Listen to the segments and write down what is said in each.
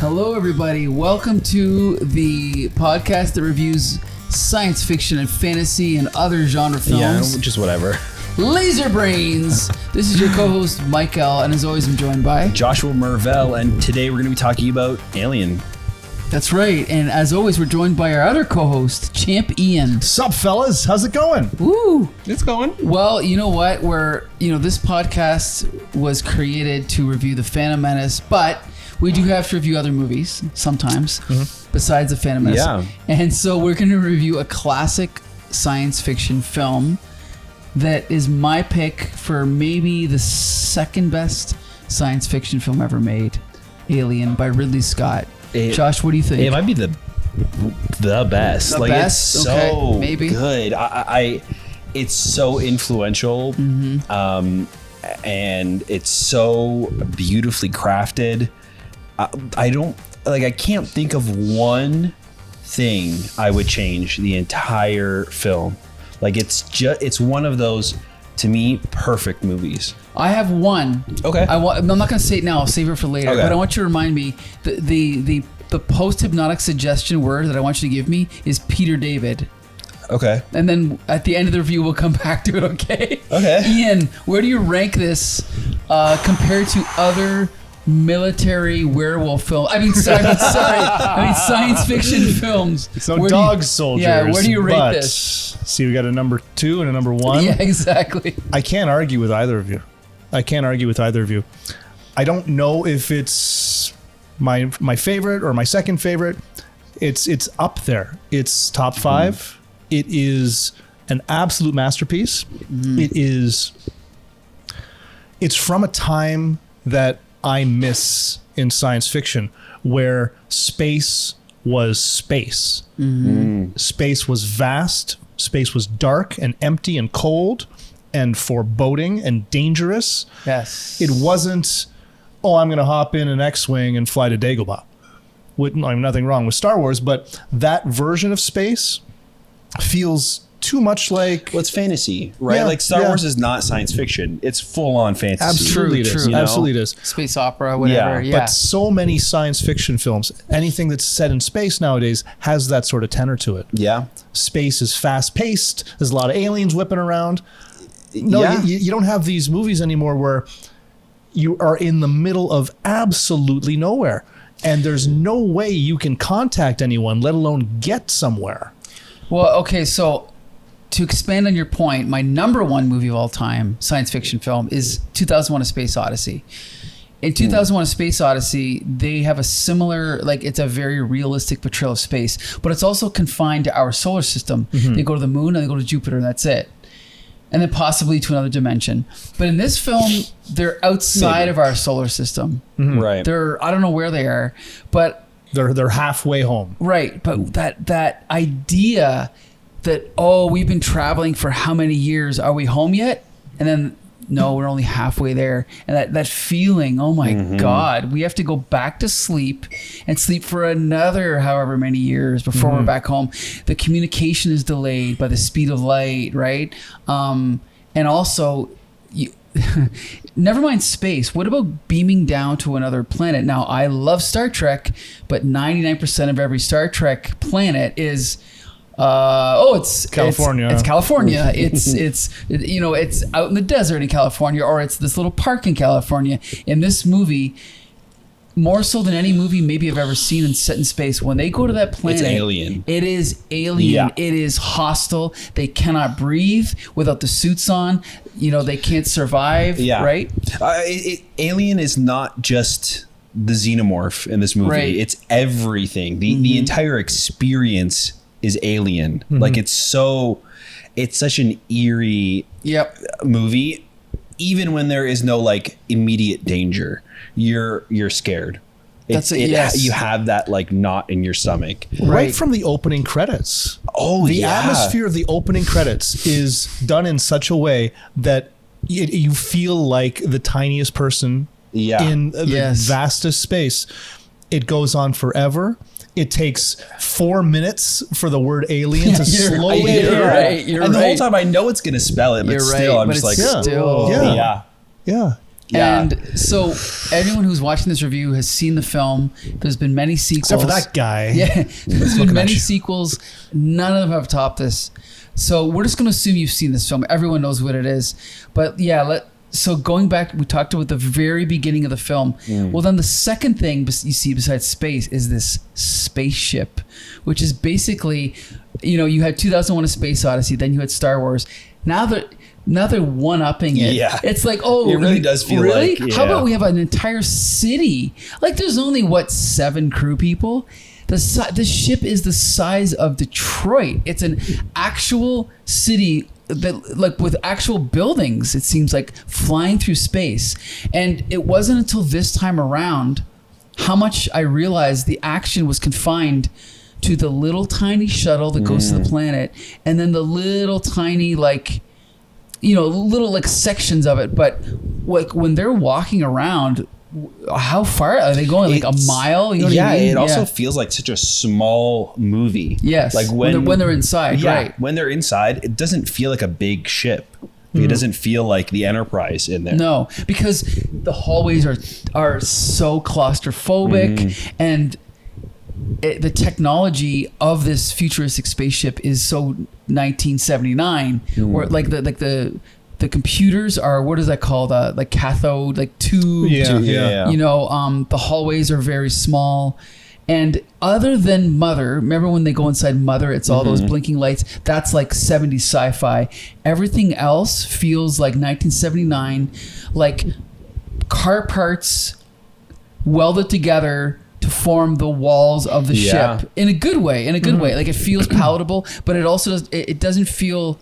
Hello, everybody. Welcome to the podcast that reviews science fiction and fantasy and other genre films. Yeah, just whatever. Laser Brains. This is your co-host, Mike L., and as always, I'm joined by Joshua Mervell, and today we're going to be talking about Alien. That's right. And as always, we're joined by our other co-host, Champ Ian. Sup, fellas? How's it going? Woo! It's going. Well, you know what? This podcast was created to review The Phantom Menace, but we do have to review other movies sometimes, besides The Phantom Menace. Yeah. And so we're going to review a classic science fiction film that is my pick for maybe the second best science fiction film ever made, Alien by Ridley Scott. Josh, what do you think? It might be the best. The like best? It's so Okay, maybe. good. It's so influential, and it's so beautifully crafted. I can't think of one thing I would change the entire film. Like it's one of those, to me, perfect movies. I have one. Okay. I'm not going to say it now. I'll save it for later. Okay. But I want you to remind me the post-hypnotic suggestion word that I want you to give me is Peter David. Okay. And then at the end of the review, we'll come back to it, okay? Okay. Ian, where do you rank this compared to other military werewolf films? I mean science fiction films. So dog soldiers. Yeah, where do you rate this? See, we got a number 2 and a number 1. Yeah, exactly. I can't argue with either of you. I don't know if it's my favorite or my second favorite. It's up there. It's top 5. It is an absolute masterpiece. It's from a time that I miss in science fiction, where space was space. Space was vast. Space was dark and empty and cold and foreboding and dangerous. Yes. It wasn't, I'm going to hop in an X-Wing and fly to Dagobah. Nothing wrong with Star Wars, but that version of space feels too much like... Well, it's fantasy, right? Yeah, like Star Wars is not science fiction. It's full-on fantasy. Absolutely it is. True. Absolutely it is. Space opera, whatever. Yeah. But so many science fiction films, anything that's set in space nowadays has that sort of tenor to it. Yeah. Space is fast-paced. There's a lot of aliens whipping around. No, Yeah. you don't have these movies anymore where you are in the middle of absolutely nowhere. And there's no way you can contact anyone, let alone get somewhere. Well, okay, so to expand on your point, my number 1 movie of all time, science fiction film, is 2001: A Space Odyssey. In 2001: A Space Odyssey, they have a similar, it's a very realistic portrayal of space, but it's also confined to our solar system. They go to the moon and they go to Jupiter, and that's it. And then possibly to another dimension. But in this film, they're outside of our solar system. Right. I don't know where they are, but They're halfway home. right. But that idea that, we've been traveling for how many years? Are we home yet? And then, no, we're only halfway there. And that feeling, oh my God, we have to go back to sleep and sleep for another however many years before we're back home. The communication is delayed by the speed of light, right? And also, never mind space. What about beaming down to another planet? Now, I love Star Trek, but 99% of every Star Trek planet is... it's California. It's California. It's out in the desert in California, or it's this little park in California. In this movie, more so than any movie maybe I've ever seen and set in space, when they go to that planet, It's alien. It is alien. Yeah. It is hostile. They cannot breathe without the suits on. They can't survive. Yeah. Right. Alien is not just the xenomorph in this movie. Right. It's everything. The entire experience is alien. Like it's such an eerie movie. Even when there is no immediate danger, you're scared. Yes. You have that knot in your stomach. Right from the opening credits. The atmosphere of the opening credits is done in such a way that you feel like the tiniest person in the vastest space. It goes on forever. It takes 4 minutes for the word alien to slowly You're right. And the whole time I know it's going to spell it, but You're still right, I'm but just it's still... Yeah. Yeah. Yeah. And so everyone who's watching this review has seen the film. There's been many sequels. Except for that guy. Yeah, there's been many you. sequels. None of them have topped this. So we're just going to assume you've seen this film. Everyone knows what it is. But yeah, so going back, we talked about the very beginning of the film. Well, then the second thing you see besides space is this spaceship, which is basically, you had 2001: A Space Odyssey, then you had Star Wars. Now they're one-upping it. Yeah. It's like, it really does feel really? like, How about we have an entire city? Like, there's only, 7 crew people? The ship is the size of Detroit. It's an actual city that, like, with actual buildings, it seems like, flying through space. And it wasn't until this time around how much I realized the action was confined to the little tiny shuttle that goes to the planet, and then the little tiny, little sections of it. But like when they're walking around, how far are they going? Like a mile? You know what I mean? It also feels like such a small movie. Yes. Like when they're inside, right? When they're inside, it doesn't feel like a big ship. It doesn't feel like the Enterprise in there. No, because the hallways are so claustrophobic, and the technology of this futuristic spaceship is so 1979, or like the computers are, what is that called? Like cathode, like tube. Yeah. The hallways are very small. And other than Mother, remember when they go inside Mother, it's all those blinking lights. That's like 70s sci-fi. Everything else feels like 1979, like car parts welded together to form the walls of the ship in a good way. Like it feels palatable, but it also it doesn't feel.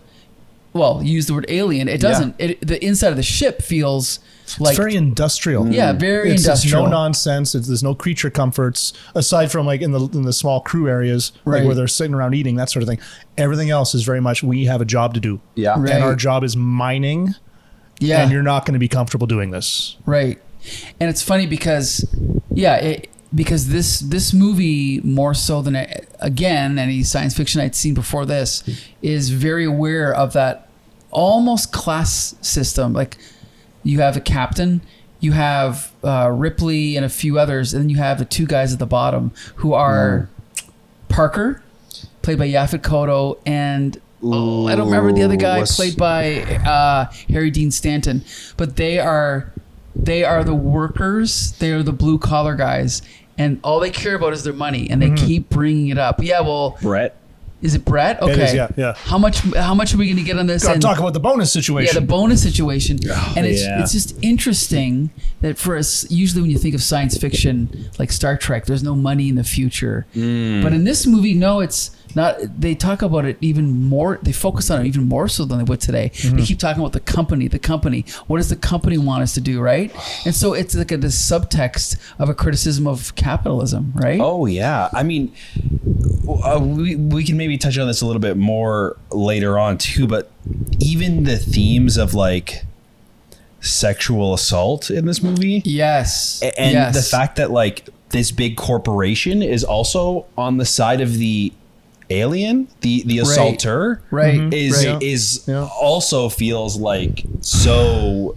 Well, you use the word alien. It doesn't. The inside of the ship feels like, it's very industrial. Yeah, very industrial. It's no nonsense. There's no creature comforts aside from like in the small crew areas, like where they're sitting around eating, that sort of thing. Everything else is very much, we have a job to do. Yeah, Right. And our job is mining. Yeah, and you're not going to be comfortable doing this. Right. And it's funny because because this movie, more so than any science fiction I'd seen before this, is very aware of that almost class system. Like, you have a captain, you have Ripley and a few others, and then you have the 2 guys at the bottom who are Parker, played by Yaphet Kotto, and I don't remember the other guy, played by Harry Dean Stanton. But they are the workers. They are the blue collar guys, and all they care about is their money, and they keep bringing it up. Yeah, well, Brett. Is it Brett? Okay. It is, yeah. How much are we going to get on this? Got to talk about the bonus situation. Yeah, the bonus situation. And it's just interesting that for us, usually when you think of science fiction, like Star Trek, there's no money in the future. But in this movie, no, it's not. They talk about it even more. They focus on it even more so than they would today. They keep talking about the company. What does the company want us to do, right? And so it's like this subtext of a criticism of capitalism, right? Oh, yeah. I mean, we can maybe touch on this a little bit more later on too, but even the themes of like sexual assault in this movie. Yes. And the fact that like this big corporation is also on the side of the alien, the assaulter, is also feels like so,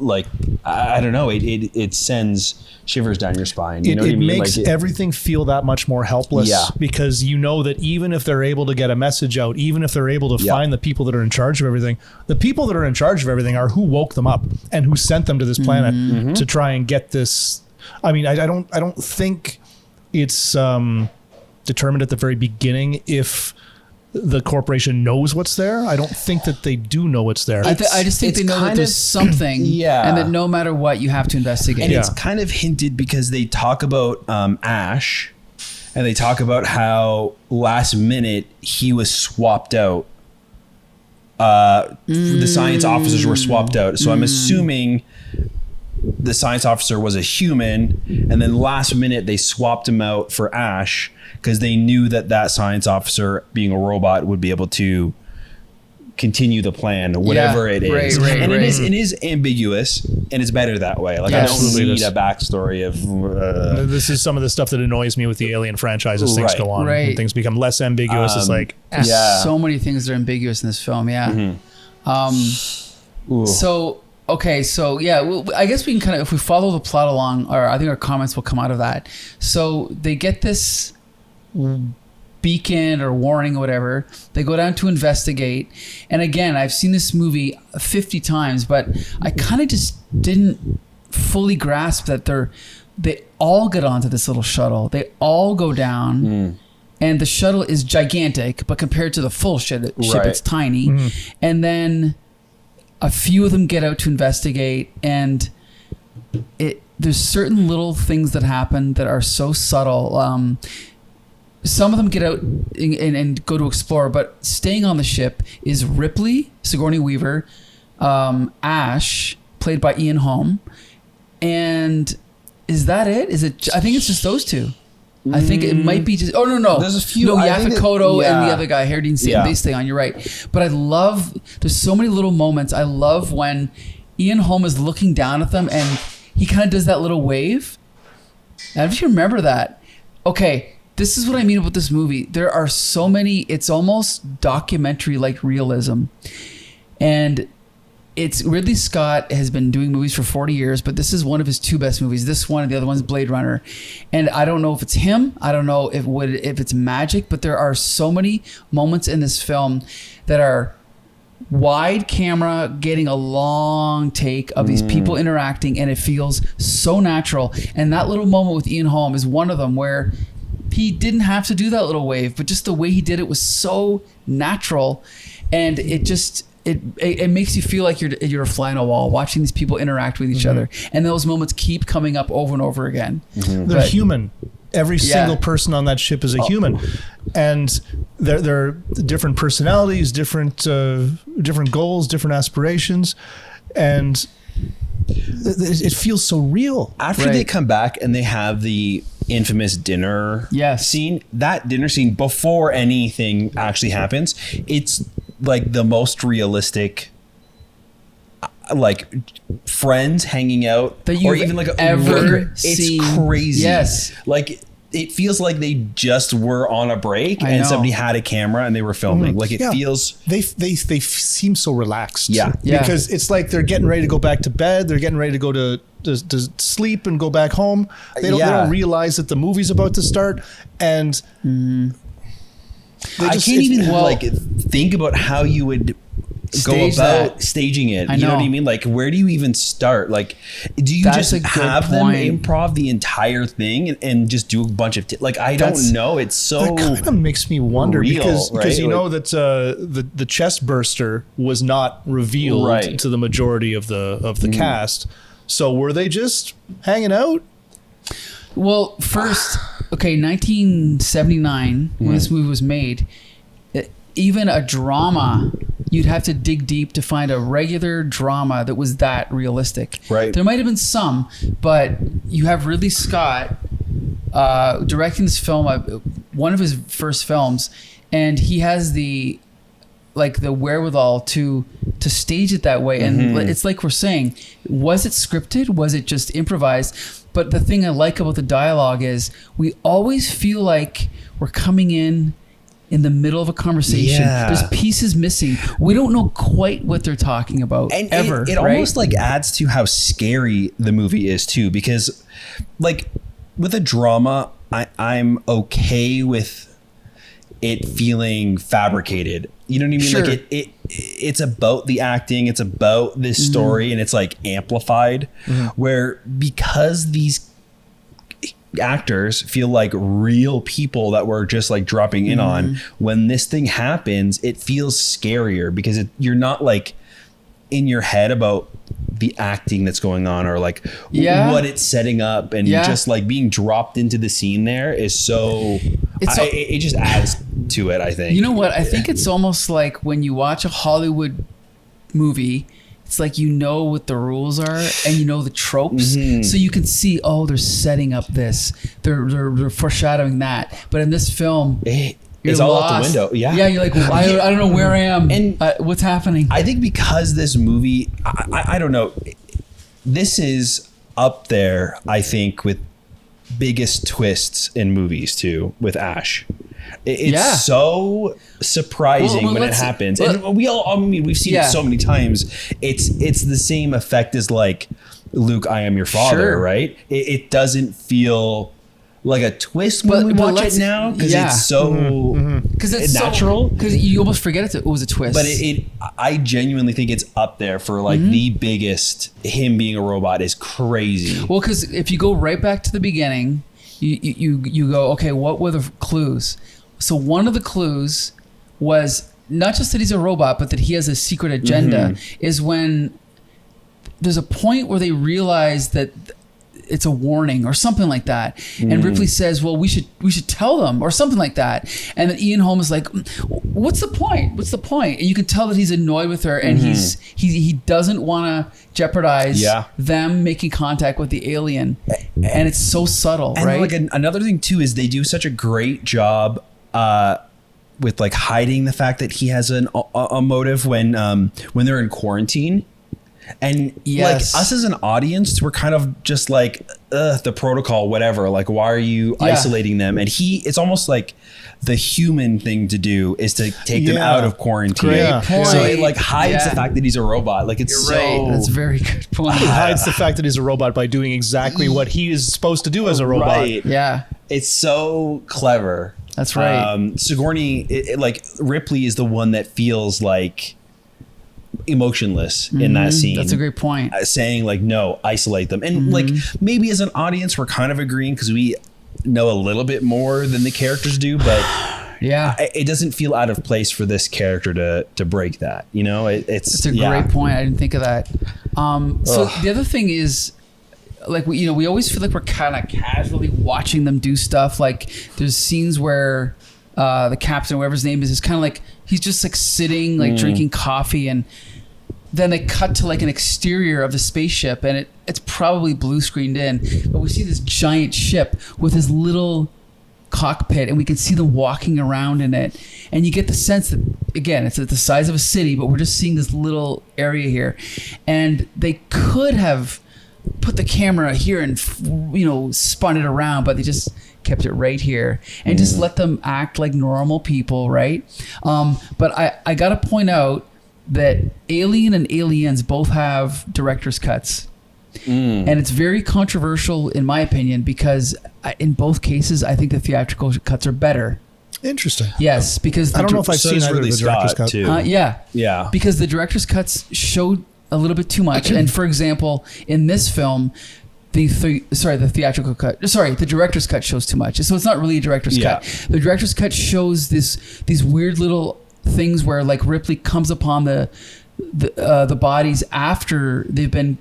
like, I don't know, it sends shivers down your spine. You know what I mean? It makes like everything feel that much more helpless, because you know that even if they're able to get a message out, even if they're able to find the people that are in charge of everything, the people that are in charge of everything are who woke them up and who sent them to this planet to try and get this. I mean, I don't think it's determined at the very beginning if the corporation knows what's there. I don't think that they do know what's there. I just think they know that there's something, and that no matter what, you have to investigate. And it's kind of hinted because they talk about Ash, and they talk about how last minute he was swapped out. The science officers were swapped out. So I'm assuming the science officer was a human, and then last minute they swapped him out for Ash because they knew that science officer, being a robot, would be able to continue the plan, whatever it is. It is ambiguous, and it's better that way. Like, I don't need a backstory of this is some of the stuff that annoys me with the Alien franchise as things go on. When things become less ambiguous. It's like so many things that are ambiguous in this film. So Okay, so yeah, well, I guess we can kind of, if we follow the plot along, or I think our comments will come out of that. So they get this beacon or warning or whatever. They go down to investigate. And again, I've seen this movie 50 times, but I kind of just didn't fully grasp that they all get onto this little shuttle. They all go down. And the shuttle is gigantic, but compared to the full ship, it's tiny. And then a few of them get out to investigate, and there's certain little things that happen that are so subtle. Some of them get out and go to explore, but staying on the ship is Ripley, Sigourney Weaver, Ash, played by Ian Holm, and is that it? Is it? I think it's just those two. I think it might be just. Oh no! There's a few. No, Yaphet Kotto and the other guy, Hardin Singh. Yeah. They stay on. You're right. But I love. There's so many little moments. I love when Ian Holm is looking down at them and he kind of does that little wave. I don't know if you remember that. Okay, this is what I mean about this movie. There are so many. It's almost documentary-like realism, and it's Ridley Scott has been doing movies for 40 years, but this is one of his two best movies. This one and the other one's Blade Runner. And I don't know if it's him. I don't know if it's magic, but there are so many moments in this film that are wide camera getting a long take of these people interacting, and it feels so natural. And that little moment with Ian Holm is one of them where he didn't have to do that little wave, but just the way he did it was so natural. And it just... It makes you feel like you're a fly on a wall watching these people interact with each other, and those moments keep coming up over and over again. They're human. Every single person on that ship is a human, and they're different personalities, different goals, different aspirations, and it feels so real. After they come back and they have the infamous dinner scene, that dinner scene before anything actually happens, it's like the most realistic, like friends hanging out that you've even like ever seen. It's crazy. Yes, like it feels like they just were on a break and somebody had a camera and they were filming. Like it feels they seem so relaxed. Yeah, because it's like they're getting ready to go back to bed. They're getting ready to go to sleep and go back home. They don't realize that the movie's about to start, and I can't even like think about how you would go about staging it. You know what I mean? Like, where do you even start? Like, do you just have them improv the entire thing and just do a bunch of like? I don't know. It's so that kind of makes me wonder real, because you know that the chest burster was not revealed to the majority of the cast. So were they just hanging out? Well, first, 1979, when this movie was made, even a drama, you'd have to dig deep to find a regular drama that was that realistic. Right. There might have been some, but you have Ridley Scott directing this film, one of his first films, and he has the wherewithal to stage it that way. And it's like we're saying, was it scripted? Was it just improvised? But the thing I like about the dialogue is we always feel like we're coming in the middle of a conversation. There's pieces missing. We don't know quite what they're talking about ever. It almost like adds to how scary the movie is too, because like with a drama, I'm okay with it feeling fabricated. You know what I mean? Sure. Like it's about the acting, it's about this story, and it's like amplified. Where because these actors feel like real people that we're just like dropping in on, when this thing happens, it feels scarier because you're not like in your head about the acting that's going on or like what it's setting up, and just like being dropped into the scene there is so it just adds to it, I think. You know what? I think it's almost like when you watch a Hollywood movie, it's like you know what the rules are and you know the tropes, so you can see, they're setting up this, they're foreshadowing that. But in this film, it's all out the window. Yeah, you're like, I don't know where I am and what's happening. I think because this movie, I don't know, this is up there, I think, with biggest twists in movies too with Ash. It's so surprising when it happens, and we've seen it so many times. It's the same effect as like Luke, I am your father, right? It doesn't feel like a twist when we watch it now because it's so it's natural. Because you almost forget it was a twist. But I genuinely think it's up there for like the biggest. Him being a robot is crazy. Well, because if you go right back to the beginning, you go, okay, what were the clues? So one of the clues was not just that he's a robot, but that he has a secret agenda. Is when there's a point where they realize that it's a warning or something like that, and Ripley says, well, we should tell them or something like that, and then Ian Holm is like, what's the point, and you can tell that he's annoyed with her, and he doesn't want to jeopardize them making contact with the alien, and it's so subtle, and right? Like another thing too is they do such a great job with like hiding the fact that he has a motive when they're in quarantine. And like us as an audience, we're kind of just like, the protocol, whatever. Like, why are you isolating them? And it's almost like the human thing to do is to take them out of quarantine. Great point. So it like hides the fact that he's a robot. Like it's right. That's a very good point. It hides the fact that he's a robot by doing exactly what he is supposed to do as a robot. Right. Yeah. It's so clever. That's right. Sigourney, like Ripley is the one that feels like emotionless in that scene. That's a great point. Saying like, no, isolate them. And like maybe as an audience, we're kind of agreeing because we know a little bit more than the characters do, but it doesn't feel out of place for this character to break that. You know, it's a great point. I didn't think of that. So the other thing is, like, we always feel like we're kind of casually watching them do stuff. Like there's scenes where the captain, whatever his name is kind of like, he's just like sitting, like drinking coffee, and then they cut to like an exterior of the spaceship, and it's probably blue screened in, but we see this giant ship with this little cockpit, and we can see them walking around in it, and you get the sense that, again, it's at the size of a city, but we're just seeing this little area here, and they could have put the camera here and spun it around, but they just kept it right here and just let them act like normal people, right? But I gotta point out that Alien and Aliens both have director's cuts, and it's very controversial in my opinion because in both cases I think the theatrical cuts are better. Interesting. Yes, because I don't know if I've seen either of the director's cut too. Yeah, because the director's cuts showed a little bit too much. And for example, in this film, the theatrical cut, the director's cut shows too much. So it's not really a director's cut. The director's cut shows these weird little things where like Ripley comes upon the bodies after they've been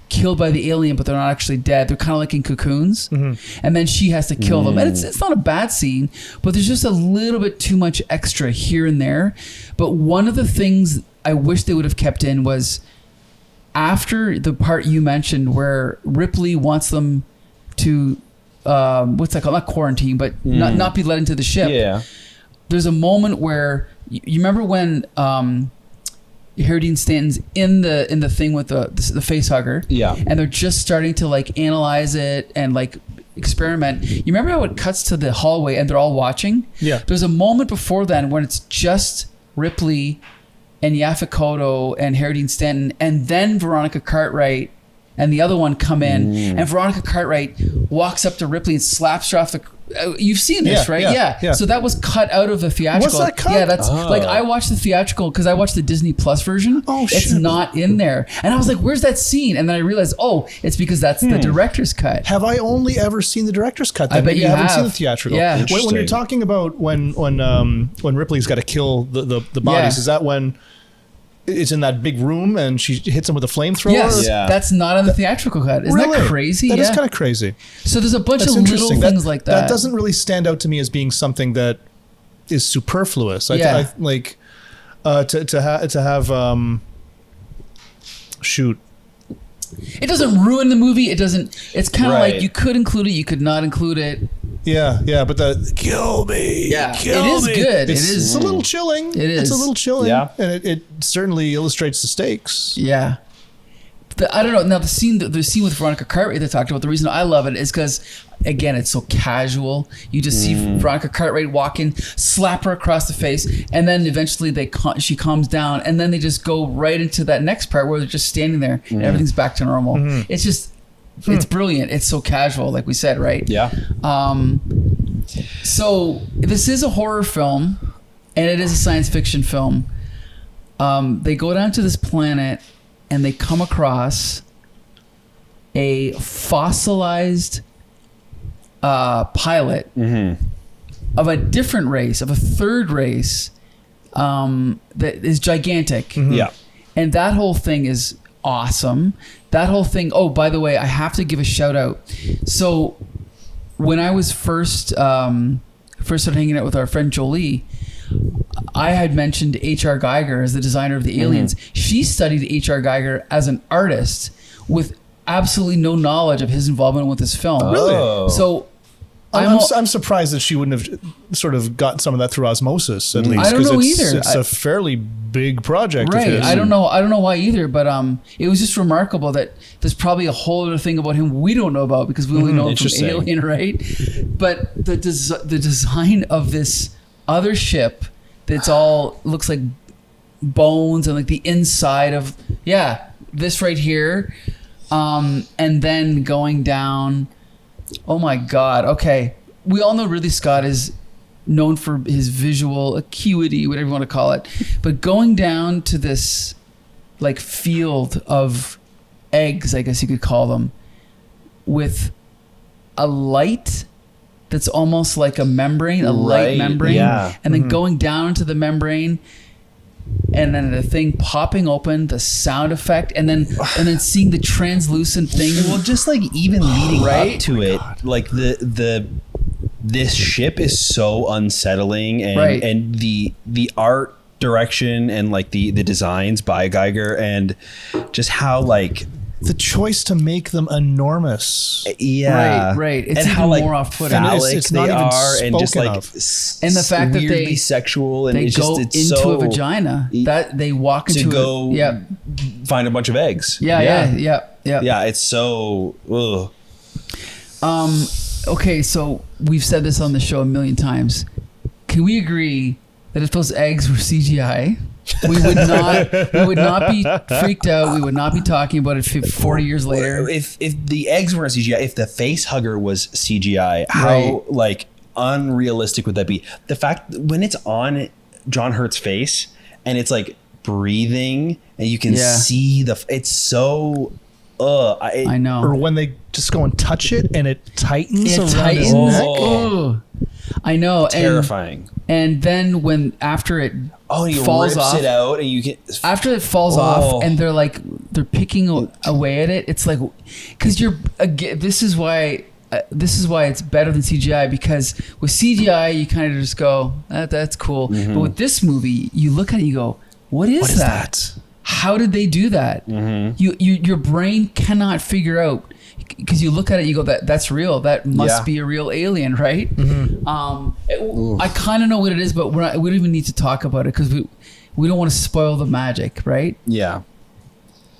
killed by the alien, but they're not actually dead. They're kind of like in cocoons, and then she has to kill them. And it's not a bad scene, but there's just a little bit too much extra here and there. But one of the things I wish they would have kept in was after the part you mentioned where Ripley wants them to what's that called? Not quarantine, but not be let into the ship. Yeah. There's a moment where you remember when Harry Stanton's in the thing with the face hugger. Yeah. And they're just starting to like analyze it and like experiment. You remember how it cuts to the hallway and they're all watching? Yeah. There's a moment before then when it's just Ripley and Yaphet Kotto and Harry Dean Stanton, and then Veronica Cartwright and the other one come in, and Veronica Cartwright walks up to Ripley and slaps her off the. You've seen this, right? Yeah. So that was cut out of the theatrical. What's that cut? Yeah, that's like I watched the theatrical because I watched the Disney Plus version. Oh shit! It's not in there, and I was like, "Where's that scene?" And then I realized, oh, it's because that's the director's cut. Have I only ever seen the director's cut? Then? I bet you haven't have. seen the theatrical. Yeah. When you're talking about when Ripley's got to kill the bodies, is that when? It's in that big room and she hits him with a flamethrower. Yes, that's not in the theatrical cut. Isn't that crazy? That is kind of crazy. So there's a bunch of little things like that. That doesn't really stand out to me as being something that is superfluous. I like to have shoot. It doesn't ruin the movie. It doesn't. It's kind of like you could include it, you could not include it. Yeah, but the kill me. Yeah, kill it is me. good. It's a little chilling. It is. It's a little chilling. Yeah, and it certainly illustrates the stakes. Yeah, I don't know. Now the scene with Veronica Cartwright they talked about. The reason I love it is because, again, it's so casual. You just see Veronica Cartwright walk in, slap her across the face, and then eventually she calms down, and then they just go right into that next part where they're just standing there and everything's back to normal. It's just, it's brilliant. It's so casual, like we said, right? Yeah. So this is a horror film, and it is a science fiction film. They go down to this planet. And they come across a fossilized pilot of a different race, of a third race that is gigantic. Yeah. And that whole thing is awesome. That whole thing. Oh, by the way, I have to give a shout out. So when I was first started hanging out with our friend Jolie, I had mentioned H.R. Geiger as the designer of the aliens. She studied H.R. Geiger as an artist with absolutely no knowledge of his involvement with this film. Really? So I'm surprised that she wouldn't have sort of gotten some of that through osmosis, at least. I don't know either. It's a fairly big project. Right. Of his. I don't know why either, but it was just remarkable that there's probably a whole other thing about him we don't know about because we only know him from Alien, right? But the design of this other ship that's all looks like bones and like the inside of this right here, and then going down. Oh my God. Okay. We all know Ridley Scott is known for his visual acuity, whatever you want to call it. But going down to this like field of eggs, I guess you could call them, with a light that's almost like a membrane, a light membrane. Yeah. And then going down to the membrane and then the thing popping open, the sound effect, and then seeing the translucent thing. Well, just like even leading Right? up to it, like this ship is so unsettling, and the art direction and like the designs by Geiger and just how like the choice to make them enormous. Yeah. Right. It's and even how like more off-putting. phallic It's not they even are and just spoken like of. And the fact that weirdly they sexual and they it's go just into so a vagina that they walk into to go find a bunch of eggs. Yeah. Yeah, it's so Okay, so we've said this on the show a million times. Can we agree that if those eggs were CGI, we would not be freaked out. We would not be talking about it 40 years later. If the eggs weren't CGI, if the face hugger was CGI, how like unrealistic would that be? The fact when it's on John Hurt's face and it's like breathing and you can see it's so I know. Or when they just go and touch it and it tightens around tightens. his neck. Oh. I know. Terrifying. And then after it he falls rips off, it out and you can after it falls off and they're picking away at it, it's like, because this is why it's better than CGI, because with CGI you kind of just go, that's cool. But with this movie, you look at it, you go, what is that? How did they do that? Your brain cannot figure out, because you look at it, you go, that's real. That must be a real alien, right? I kind of know what it is, but we don't even need to talk about it because we don't want to spoil the magic, right? Yeah.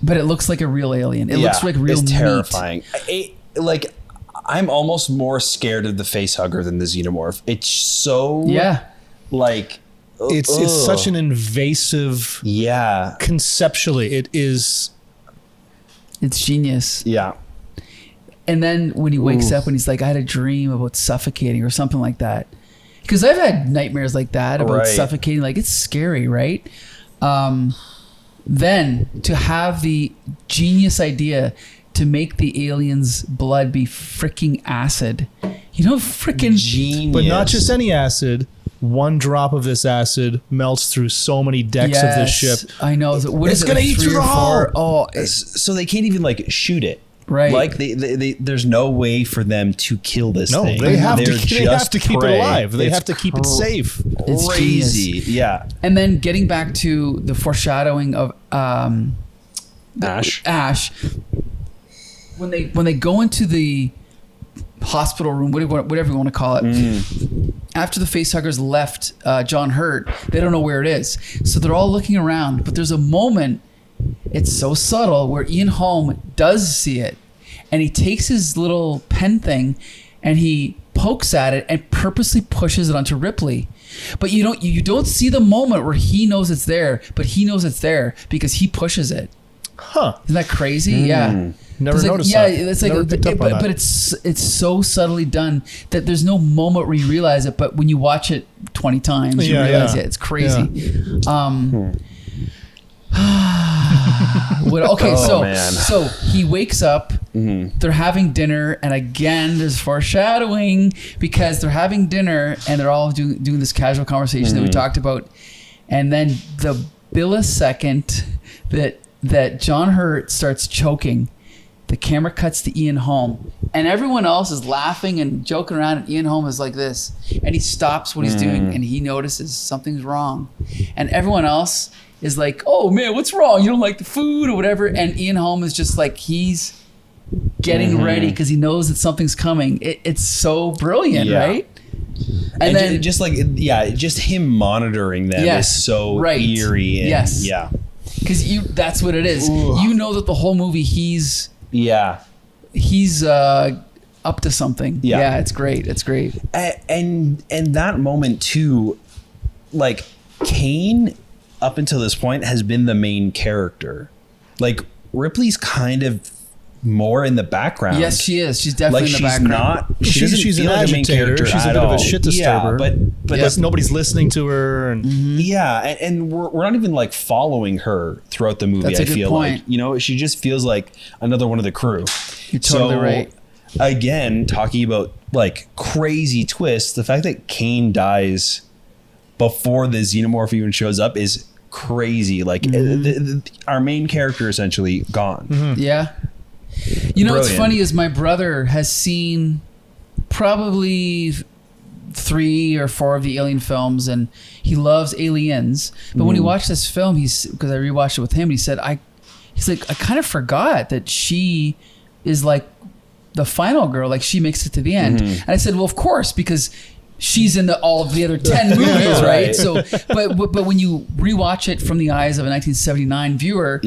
But it looks like a real alien. It looks like real it's meat. terrifying. Like I'm almost more scared of the face hugger than the xenomorph. It's so like it's such an invasive conceptually it's genius. Yeah. And then when he wakes up and he's like, I had a dream about suffocating or something like that. Because I've had nightmares like that about suffocating. Like, it's scary, right? Then to have the genius idea to make the alien's blood be freaking acid. Freaking genius. But not just any acid. One drop of this acid melts through so many decks of this ship. I know. It's going to eat through the hull. Oh, so they can't even like shoot it. Right. Like they there's no way for them to kill this thing. No, they have to keep it prey. alive. They have to keep it safe. It's crazy. Genius. Yeah. And then getting back to the foreshadowing of Ash. When they go into the hospital room, whatever you want to call it, after the facehuggers left John Hurt, they don't know where it is. So they're all looking around, but there's a moment it's so subtle where Ian Holm does see it, and he takes his little pen thing and he pokes at it and purposely pushes it onto Ripley. But you don't see the moment where he knows it's there, but he knows it's there because he pushes it. Huh. Isn't that crazy? Yeah. Never noticed yeah, that. it's like, Never picked up on that. but it's so subtly done that there's no moment where you realize it. But when you watch it 20 times, you realize it. It's crazy. Yeah. So he wakes up. They're having dinner, and again, there's foreshadowing because they're having dinner and they're all doing this casual conversation that we talked about, and then the millisecond that John Hurt starts choking, the camera cuts to Ian Holm, and everyone else is laughing and joking around, and Ian Holm is like this, and he stops what he's doing, and he notices something's wrong, and everyone else is like, "Oh man, what's wrong? You don't like the food or whatever?" And Ian Holm is just like, he's getting ready because he knows that something's coming. It's so brilliant, right? And then just him monitoring them is so eerie. And, because that's what it is. Ooh. You know that the whole movie he's up to something. Yeah, it's great. It's great. And that moment too, like Kane up until this point has been the main character. Like Ripley's kind of more in the background. Yes, she is. She's definitely in the background. She's an agitator. She's a bit of a shit disturber. But nobody's listening to her. And and we're not even like following her throughout the movie. I feel like, she just feels like another one of the crew. You're totally right. Again, talking about like crazy twists, the fact that Kane dies before the xenomorph even shows up is crazy. Like our main character essentially gone. Yeah. What's funny is my brother has seen probably 3 or 4 of the Alien films, and he loves Aliens. But when he watched this film, because I rewatched it with him, he said, he's like, I kind of forgot that she is like the final girl, like she makes it to the end. And I said, well, of course, because she's in all of the other 10 movies, right? So, but when you rewatch it from the eyes of a 1979 viewer,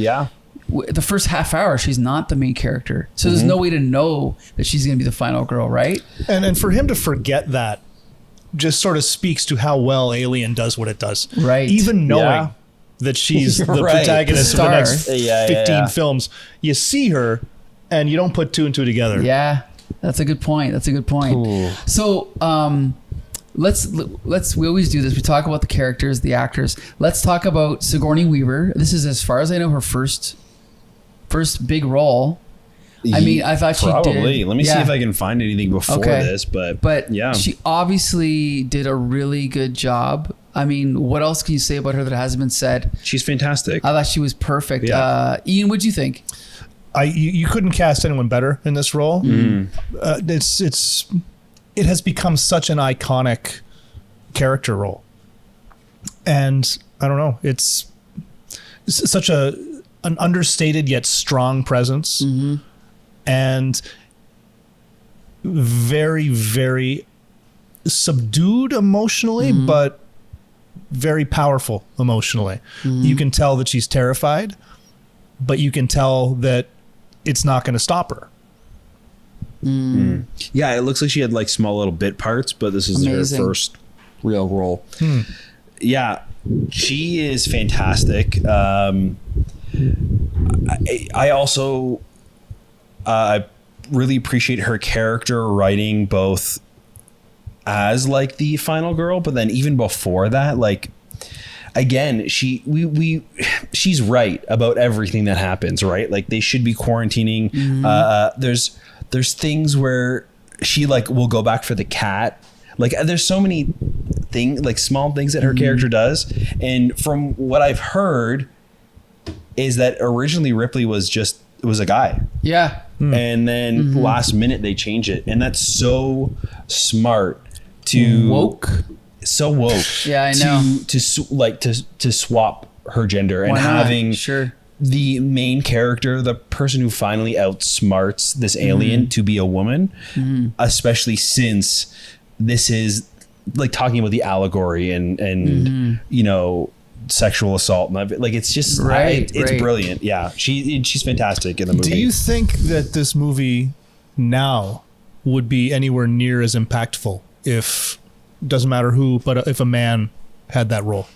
the first half hour, she's not the main character. So there's no way to know that she's going to be the final girl, right? And for him to forget that just sort of speaks to how well Alien does what it does. Right. Even knowing that she's the protagonist of the next 15 films, you see her and you don't put 2 and 2 together. Yeah, that's a good point. Cool. So let's we always do this. We talk about the characters, the actors. Let's talk about Sigourney Weaver. This is, as far as I know, her first big role. I mean, I thought she did. Let me see if I can find anything before this, but yeah, she obviously did a really good job. I mean, what else can you say about her that hasn't been said? She's fantastic. I thought she was perfect. Yeah. Ian, what'd you think? You couldn't cast anyone better in this role. It has become such an iconic character role, and I don't know. It's such an understated yet strong presence, and very, very subdued emotionally, but very powerful emotionally. You can tell that she's terrified, but you can tell that it's not going to stop her. Yeah, it looks like she had like small little bit parts, but this is her first real role. Yeah, she is fantastic. I also really appreciate her character writing, both as like the final girl, but then even before that, like, again, she's right about everything that happens, right? Like they should be quarantining. There's things where she like will go back for the cat. Like there's so many things, like small things that her character does. And from what I've heard is that originally Ripley was a guy. Yeah. And then last minute they change it. And that's so smart so woke. Yeah, I know. To swap her gender and having the main character, the person who finally outsmarts this alien, to be a woman, especially since this is like talking about the allegory and sexual assault, and it's just it's brilliant. Yeah, she's fantastic in the movie. Do you think that this movie now would be anywhere near as impactful if, doesn't matter who, but if a man had that role?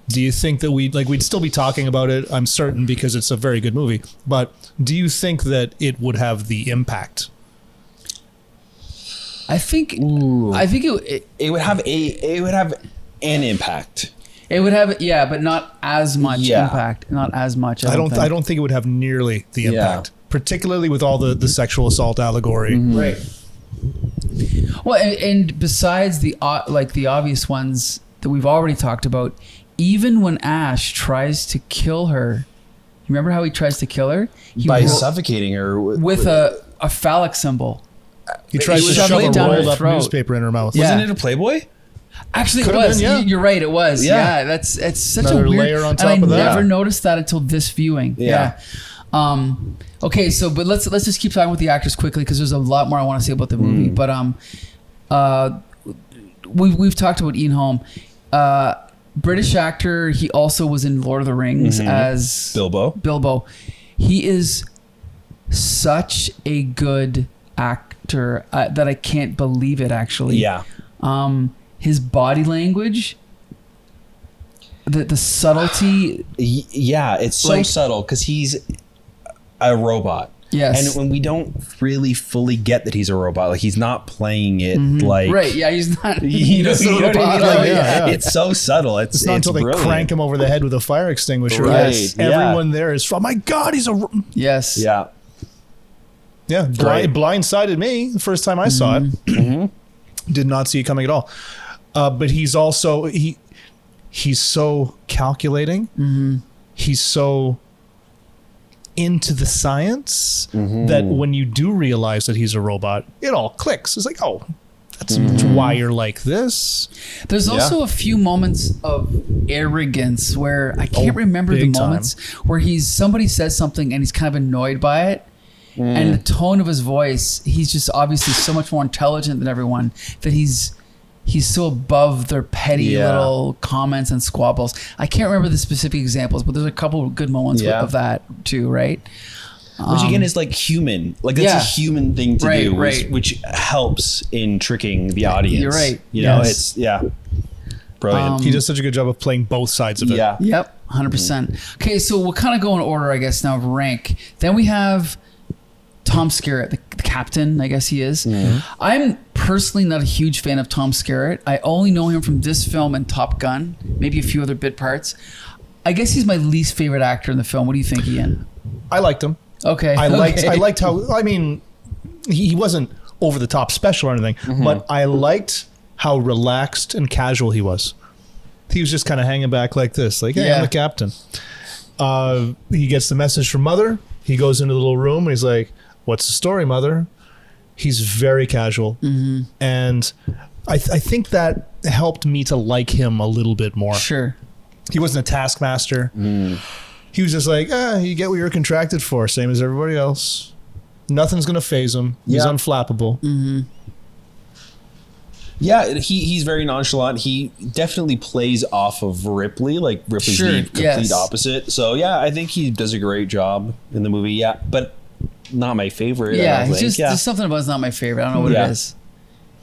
Do you think that we'd still be talking about it? I'm certain, because it's a very good movie. But do you think that it would have the impact? I think it would have an impact. It would have, but not as much impact. Not as much. I don't think it would have nearly the impact, particularly with all the sexual assault allegory. Mm-hmm. Right. Well, and besides the obvious ones that we've already talked about, even when Ash tries to kill her, you remember how he tries to kill her? By suffocating her with a phallic symbol. He tried to shove a rolled up newspaper in her mouth. Wasn't it a Playboy? Actually, it was. You're right. It was. Yeah, it's such a weird layer on top of that. I never noticed that until this viewing. Yeah. Okay, but let's just keep talking with the actors quickly, because there's a lot more I want to say about the movie. But we've talked about Ian Holm, British actor. He also was in Lord of the Rings as Bilbo. He is such a good actor that I can't believe it. Actually, yeah. His body language, the subtlety. Yeah, it's so subtle because he's a robot. Yes. And when we don't really fully get that he's a robot, like he's not playing it right. Yeah, he's not. He's a robot. It's so subtle. It's not until brilliant. They crank him over the head with a fire extinguisher. Right. Everyone there is, oh my God, he's a. Yes. Yeah. Yeah. Blindsided me the first time I saw it. Did not see it coming at all. But he's also he's so calculating. He's so into the science that when you do realize that he's a robot, it all clicks. It's like, oh, that's why you're like this. There's also a few moments of arrogance where I can't remember the moments where somebody says something and he's kind of annoyed by it. And the tone of his voice, he's just obviously so much more intelligent than everyone that he's so above their petty little comments and squabbles. I can't remember the specific examples, but there's a couple of good moments of that too, right? Which again is like human. Like that's a human thing to do, which helps in tricking the audience. You're right. You know, it's brilliant. He does such a good job of playing both sides of it. Yeah. Yep. 100%. Okay, so we'll kind of go in order, I guess, now of rank. Then we have Tom Skerritt, the captain, I guess he is. I'm personally not a huge fan of Tom Skerritt. I only know him from this film and Top Gun, maybe a few other bit parts. I guess he's my least favorite actor in the film. What do you think, Ian? I liked him. Okay. I liked how, I mean, he wasn't over the top special or anything, but I liked how relaxed and casual he was. He was just kind of hanging back like this, like, hey, I'm the captain. He gets the message from Mother. He goes into the little room and he's like, what's the story, Mother? He's very casual. And I think that helped me to like him a little bit more. Sure. He wasn't a taskmaster. He was just like, you get what you're contracted for, same as everybody else. Nothing's going to phase him. He's unflappable. Yeah, he's very nonchalant. He definitely plays off of Ripley. Like Ripley's the complete opposite. So yeah, I think he does a great job in the movie. Yeah, but not my favorite. Yeah, there's something about it's not my favorite. I don't know what it is.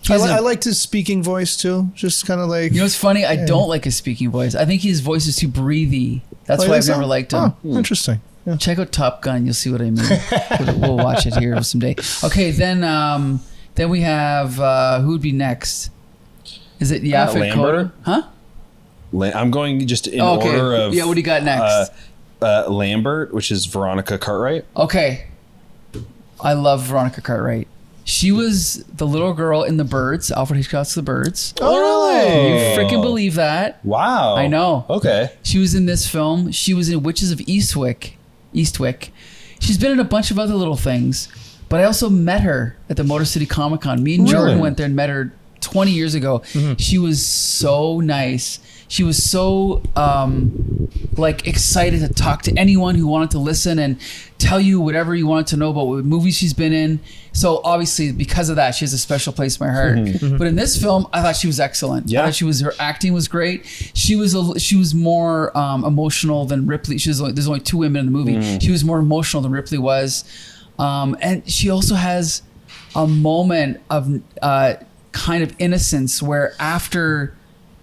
I liked his speaking voice too. Just kind of like, you know what's funny? I don't like his speaking voice. I think his voice is too breathy. That's why I've never liked him. Interesting. Yeah. Check out Top Gun. You'll see what I mean. We'll watch it here someday. Okay, then we have who would be next? Is it Yaphet Kotto? Huh? I'm going just in order of what do you got next? Lambert, which is Veronica Cartwright. Okay, I love Veronica Cartwright. She was the little girl in The Birds, Alfred Hitchcock's The Birds. Oh, really? You freaking believe that? Wow. I know. Okay. She was in this film. She was in Witches of Eastwick. She's been in a bunch of other little things, but I also met her at the Motor City Comic Con. Me and Jordan went there and met her 20 years ago, she was so nice. She was so like excited to talk to anyone who wanted to listen and tell you whatever you wanted to know about what movies she's been in. So obviously because of that, she has a special place in my heart. But in this film, I thought she was excellent. Yeah. I thought her acting was great. She was more emotional than Ripley. There's only 2 women in the movie. She was more emotional than Ripley was. And she also has a moment of kind of innocence where after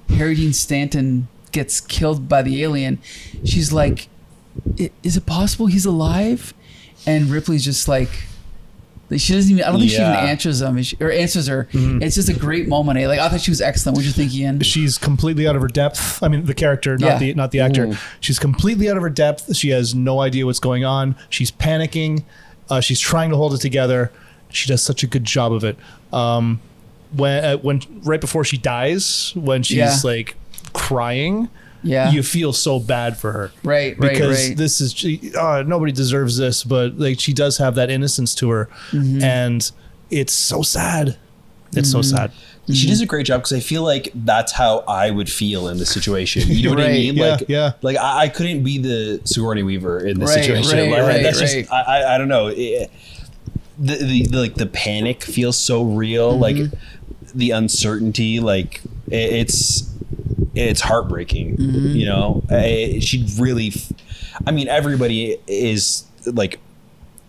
Harry Dean Stanton gets killed by the alien, she's like, is it possible he's alive? And Ripley's just like, she doesn't even, I don't think she even answers him or answers her. It's just a great moment. Like, I thought she was excellent. What did you think, Ian? She's completely out of her depth. I mean, the character, not the actor. She's completely out of her depth. She has no idea what's going on. She's panicking. She's trying to hold it together. She does such a good job of it. When right before she dies, when she's like crying, you feel so bad for her, right? Because this is nobody deserves this, but like she does have that innocence to her, and it's so sad. It's so sad. She does a great job because I feel like that's how I would feel in this situation. You know what I mean? Like I couldn't be the Sigourney Weaver in this situation. Just I don't know. The panic feels so real. Like the uncertainty, like it's heartbreaking. You know, she really. I mean, everybody is like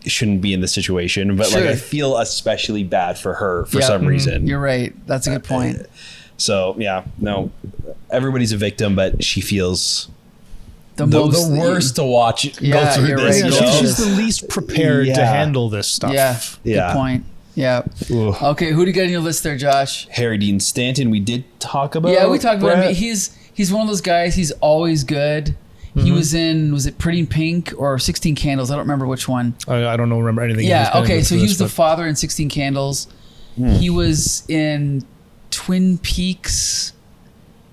shouldn't be in this situation, but like I feel especially bad for her for some reason. You're right. That's a good point. So everybody's a victim, but she feels the worst to watch go through this. Right. She's the least prepared to handle this stuff. Good point. Yeah. Ooh. Okay, who do you get on your list there, Josh? Harry Dean Stanton. We did talk about. Yeah, we talked about him. He's one of those guys. He's always good. He was it Pretty in Pink or 16 Candles? I don't remember which one. I don't remember anything. Yeah, okay, so he was the father in 16 Candles. He was in Twin Peaks.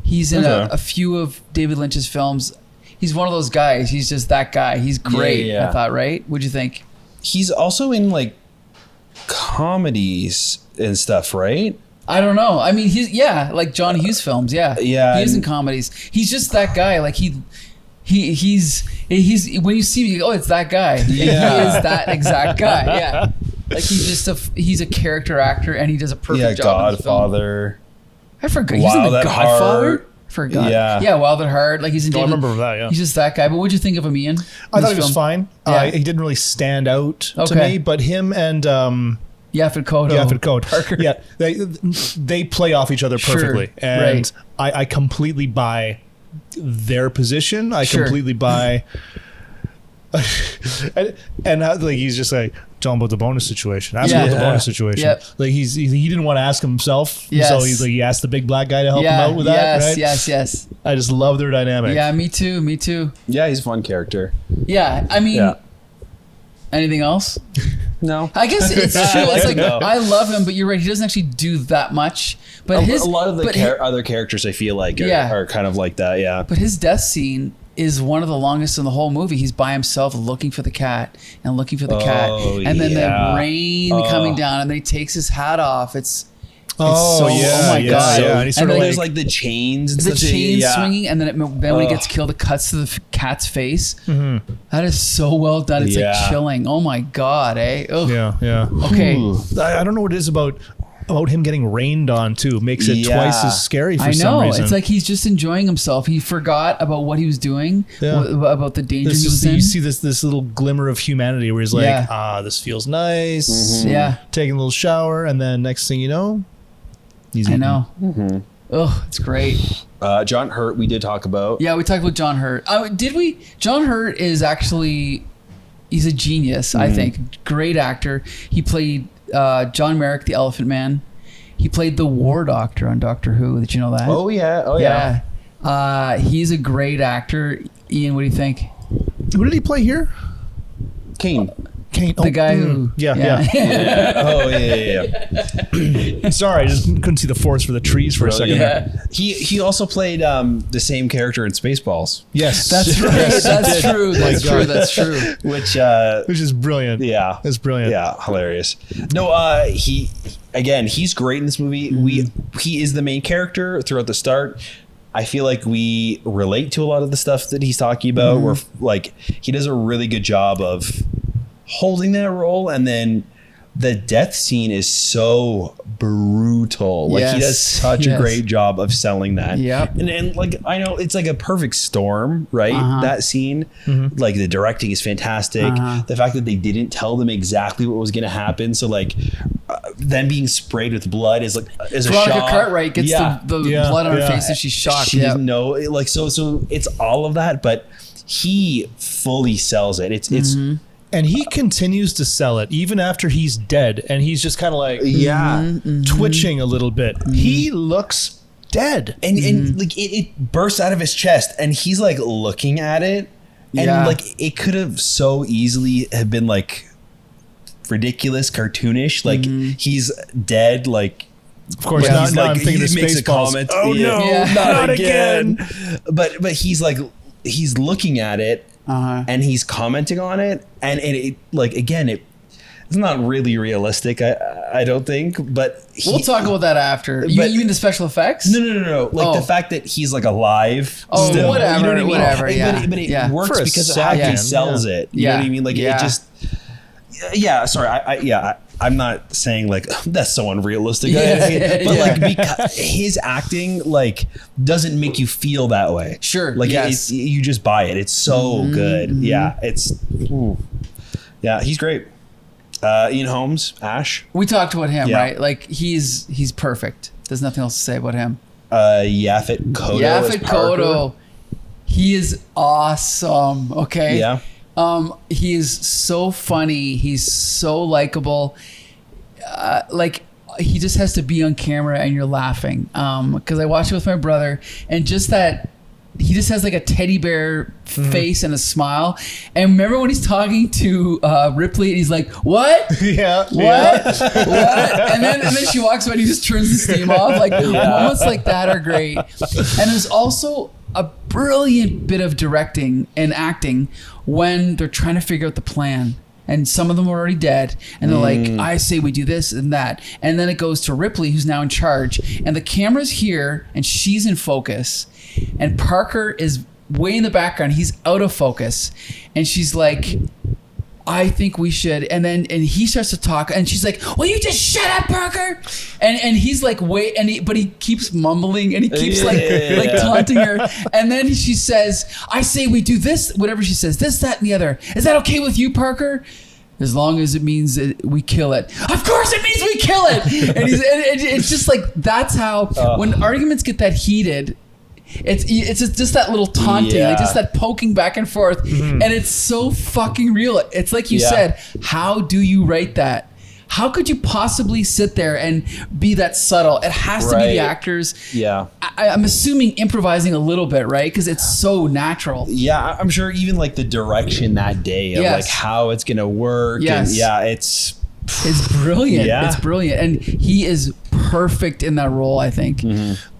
He's in a few of David Lynch's films. He's one of those guys. He's just that guy. He's great, I thought, right? What'd you think? He's also in like comedies and stuff, right? I don't know. I mean, he's like John Hughes films. Yeah. He is in comedies. He's just that guy. Like he's when you see him, you go, oh, it's that guy. He is that exact guy. Yeah. Like he's a character actor and he does a perfect job. Godfather. I forgot. He's in The Godfather. Forgot. Yeah, Wild at Heart. Like he's in. I remember that. Yeah. He's just that guy. But what'd you think of him, Ian? I thought he was fine. He didn't really stand out to me, but him and Yaphet Kotto. Parker. Yeah, they play off each other perfectly, and I completely buy their position. I completely buy. and how, like he's just like, tell him about the bonus situation. Ask him about the bonus situation. Yep. Like he didn't want to ask himself, so he asked the big black guy to help him out with that. Right? Yes. I just love their dynamic. Yeah, me too. Yeah, he's a fun character. Yeah, I mean, anything else? No. I guess it's true. It's like I love him, but you're right. He doesn't actually do that much. But a lot of the other characters, I feel like, are kind of like that. Yeah. But his death scene is one of the longest in the whole movie. He's by himself looking for the cat and looking for the cat, and then the rain coming down, and then he takes his hat off. It's oh my god! Yeah. And then there's like the chains, and the chains swinging, and then when he gets killed, it cuts to the cat's face. That is so well done. It's like chilling. Oh my god! Ugh. Yeah. Okay. I don't know what it is about him getting rained on too. Makes it twice as scary for some reason. It's like he's just enjoying himself. He forgot about what he was doing, about the danger he was in. You see this little glimmer of humanity where he's like, this feels nice. Yeah. Taking a little shower, and then next thing you know, he's eating. I know. Oh, it's great. John Hurt, we did talk about. Yeah, we talked about John Hurt. Did we? John Hurt is actually, he's a genius, I think. Great actor. He played John Merrick, the Elephant Man. He played the War Doctor on Doctor Who. Did you know that? Oh yeah. He's a great actor. Ian, what do you think? Who did he play here? Kane. Kane. The guy who... Yeah. Oh yeah. Sorry, I just couldn't see the forest for the trees for a second. Yeah. He also played the same character in Spaceballs, Yes, That's right. That's true. That's My true. God. That's true. which is brilliant. yeah, It's brilliant. Yeah, hilarious. No, he's great in this movie. He is the main character throughout the start. I feel like we relate to a lot of the stuff that he's talking about. Where like he does a really good job of holding that role, and then the death scene is so brutal. Like he does such a great job of selling that. Yep. And like I know it's like a perfect storm, right? That scene. Like the directing is fantastic. The fact that they didn't tell them exactly what was going to happen, so like them being sprayed with blood is like a Veronica shock. Cartwright gets the blood on her face and she's shocked. She doesn't know, like so it's all of that, but he fully sells it. It's And he continues to sell it even after he's dead, and he's just kind of like twitching a little bit. He looks dead, and like it bursts out of his chest, and he's like looking at it, and like it could have so easily have been like ridiculous, cartoonish. Like he's dead, like. Of course, now I'm thinking of he makes a Spaceballs. comment. Oh no, not again! But he's like he's looking at it. And he's commenting on it, and it like again, it's not really realistic. I don't think, but We'll talk about that after. You mean the special effects? No. Like the fact that he's like alive. Oh, still, whatever, you know what I mean? whatever, yeah. But it Yeah. works For a because of how he second, sells it. You know what I mean? Like it just. Yeah. Sorry. I'm not saying like that's so unrealistic, but like because his acting like doesn't make you feel that way. Sure, like yes. you just buy it. It's so good. Yeah, he's great. Ian Holmes, Ash. We talked about him, Yeah. right? Like he's perfect. There's nothing else to say about him. Yaphet Kotto. Yaphet Kotto. He is awesome. Okay. Yeah. He is so funny. He's so likable. Like he just has to be on camera and you're laughing. Because I watched it with my brother, and just that he just has like a teddy bear face and a smile. And remember when he's talking to Ripley and he's like, "What? Yeah. What? What?" And then she walks away and he just turns the steam off. Like moments like that are great. And there's also a brilliant bit of directing and acting when they're trying to figure out the plan. And some of them are already dead. And they're like, I say we do this and that. And then it goes to Ripley, who's now in charge. And the camera's here and she's in focus. And Parker is way in the background. He's out of focus. And she's like, I think we should. And he starts to talk, and she's like, "Will you just shut up, Parker?" And he's like, "Wait," but he keeps mumbling, and he keeps taunting her. And then she says, "I say we do this," whatever she says, "this, that, and the other. Is that okay with you, Parker?" "As long as it means that we kill it." "Of course it means we kill it." And it's just like, that's how when arguments get that heated. It's just that little taunting, like just that poking back and forth, and it's so fucking real. It's like you said, how do you write that? How could you possibly sit there and be that subtle? It has to be the actors. Yeah. I'm assuming improvising a little bit, right? Because it's so natural. Yeah, I'm sure even like the direction that day of like how it's gonna work. Yes. And it's brilliant. Yeah. It's brilliant, and he is perfect in that role, I think.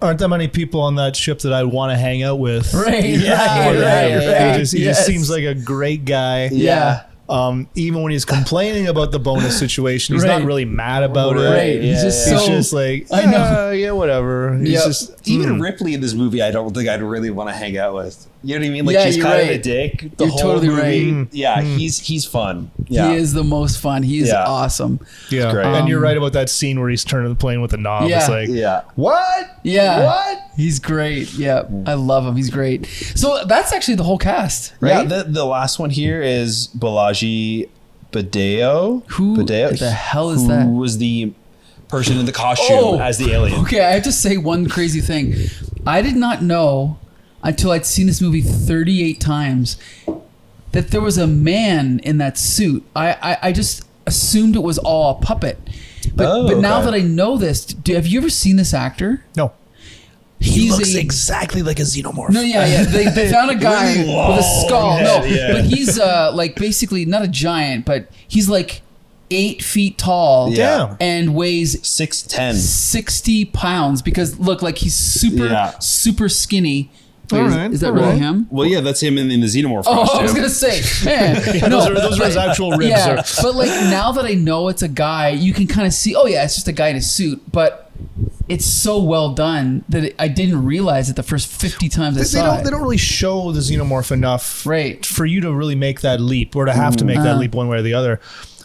Aren't that many people on that ship that I want to hang out with? Right. He just Yes. seems like a great guy. Yeah. Even when he's complaining about the bonus situation, he's not really mad about it. Right. He's just He's so. just like, I know. yeah, whatever. He's just even Ripley in this movie, I don't think I'd really want to hang out with. You know what I mean? Like Yeah, she's you're kind of a right. dick. The You're whole totally movie. right. Yeah, he's fun. Yeah. He is the most fun. He is awesome. yeah. great. And you're right about that scene where he's turning the plane with the knob. Yeah. It's like, Yeah. what? Yeah. What? He's great. Yeah. I love him. He's great. So that's actually the whole cast, right? Yeah, the last one here is Balaji Badeo. Who the hell is that? Who was the person in the costume as the alien? Okay, I have to say one crazy thing. I did not know until I'd seen this movie 38 times that there was a man in that suit. I just assumed it was all a puppet. But now that I know this, have you ever seen this actor? No. He looks exactly like a xenomorph. No, yeah. They found a guy Really with a skull. long No, head, yeah. but he's like basically not a giant, but he's like 8 feet tall. Yeah. Damn. And weighs 6'10". 60 pounds because look, like he's super skinny. Wait, All right, is that all really right. him? Well, yeah, that's him in the xenomorph Oh, costume. I was gonna say, man, Those are his actual ribs. yeah, but like now that I know it's a guy, you can kind of see. Oh yeah, it's just a guy in a suit, but it's so well done that I didn't realize it the first 50 times I saw it. They don't really show the xenomorph enough, Right. for you to really make that leap, or to have to make that leap one way or the other.